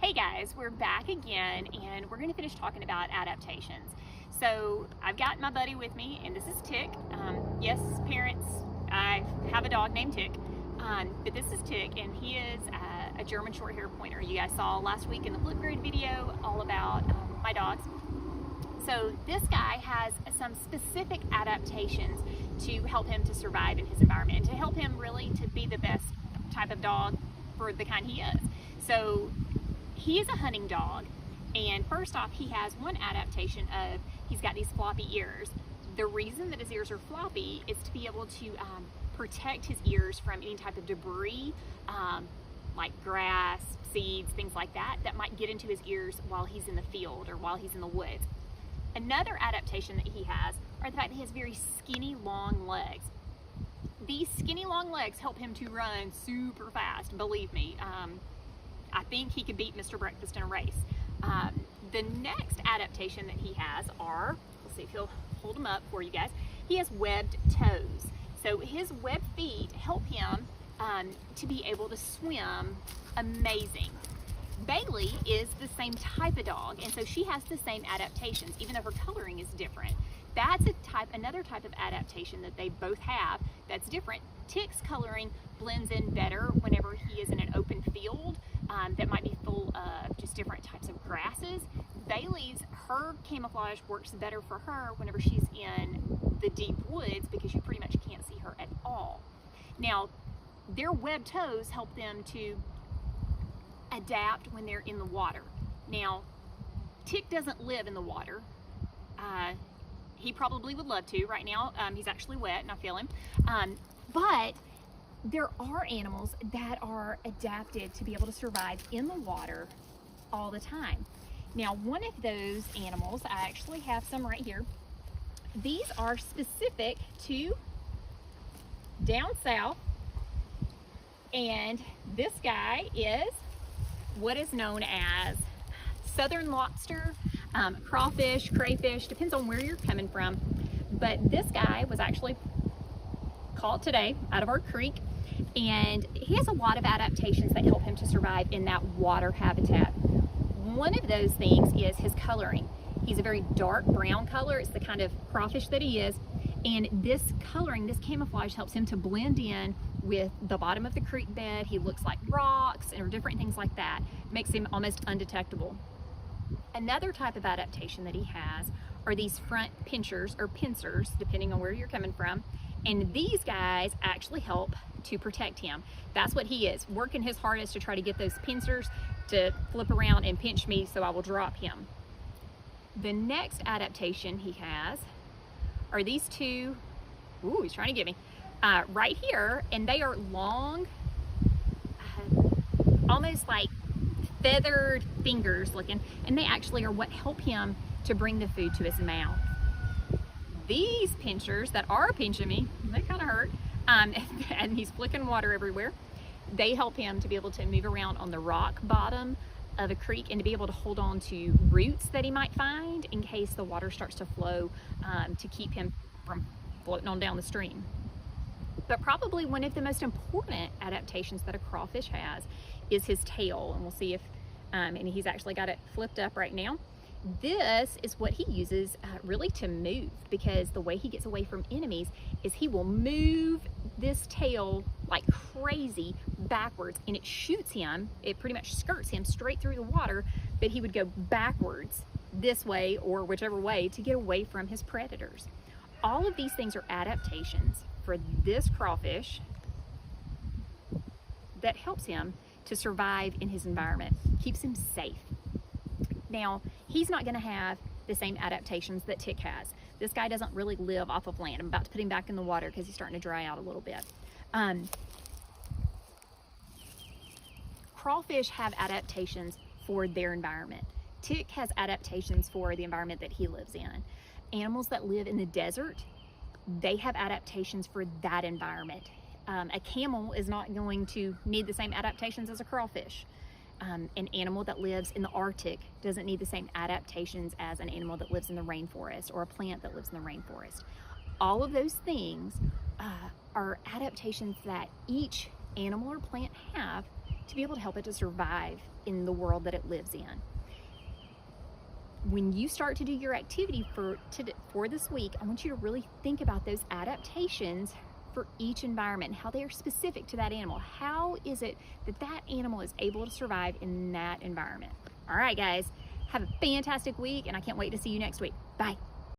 Hey guys, we're back again and we're going to finish talking about adaptations. So I've got my buddy with me and this is Tick. Yes, parents, I have a dog named Tick, but this is Tick and he is a German Short-Haired Pointer. You guys saw last week in the Flipgrid video all about my dogs. So this guy has some specific adaptations to help him to survive in his environment and to help him really to be the best type of dog for the kind he is. So he is a hunting dog, and first off, he has one adaptation of he's got these floppy ears. The reason that his ears are floppy is to be able to protect his ears from any type of debris, like grass, seeds, things like that, that might get into his ears while he's in the field or while he's in the woods. Another adaptation that he has are the fact that he has very skinny, long legs. These skinny, long legs help him to run super fast, believe me. I think he could beat Mr. Breakfast in a race. The next adaptation that he has are, let's see if he'll hold them up for you guys. He has webbed toes. So his webbed feet help him to be able to swim amazing. Bailey is the same type of dog, and so she has the same adaptations, even though her coloring is different. That's another type of adaptation that they both have that's different. Tick's coloring blends in better whenever he is in an open field that might be full of just different types of grasses. Bailey's, her camouflage works better for her whenever she's in the deep woods because you pretty much can't see her at all. Now, their webbed toes help them to adapt when they're in the water. Now, Tick doesn't live in the water. He probably would love to. Right now, he's actually wet and I feel him. But there are animals that are adapted to be able to survive in the water all the time. Now, one of those animals, I actually have some right here. These are specific to down south, and this guy is what is known as southern lobster, crawfish, crayfish, depends on where you're coming from. But this guy was actually caught today out of our creek, and he has a lot of adaptations that help him to survive in that water habitat. One of those things is his coloring. He's a very dark brown color. It's the kind of crawfish that he is, and this coloring, this camouflage helps him to blend in with the bottom of the creek bed. He looks like rocks or different things like that. Makes him almost undetectable. Another type of adaptation that he has are these front pinchers or pincers, depending on where you're coming from. And these guys actually help to protect him. That's what he is, working his hardest to try to get those pincers to flip around and pinch me so I will drop him. The next adaptation he has are these two, ooh, he's trying to get me, right here, and they are long, almost like feathered fingers looking, and they actually are what help him to bring the food to his mouth. These pinchers that are pinching me, they kind of hurt, and he's flicking water everywhere. They help him to be able to move around on the rock bottom of a creek and to be able to hold on to roots that he might find in case the water starts to flow, to keep him from floating on down the stream. But probably one of the most important adaptations that a crawfish has is his tail, and we'll see if, and he's actually got it flipped up right now. This is what he uses really to move, because the way he gets away from enemies is he will move this tail like crazy backwards, and it shoots him, it pretty much skirts him straight through the water, but he would go backwards this way or whichever way to get away from his predators. All of these things are adaptations for this crawfish that helps him to survive in his environment, keeps him safe. Now, he's not going to have the same adaptations that Tick has. This guy doesn't really live off of land. I'm about to put him back in the water because he's starting to dry out a little bit. Crawfish have adaptations for their environment. Tick has adaptations for the environment that he lives in. Animals that live in the desert, they have adaptations for that environment. A camel is not going to need the same adaptations as a crawfish. An animal that lives in the Arctic doesn't need the same adaptations as an animal that lives in the rainforest or a plant that lives in the rainforest. All of those things are adaptations that each animal or plant have to be able to help it to survive in the world that it lives in. When you start to do your activity for this week, I want you to really think about those adaptations for each environment, how they are specific to that animal. How is it that that animal is able to survive in that environment? All right, guys, have a fantastic week, and I can't wait to see you next week. Bye.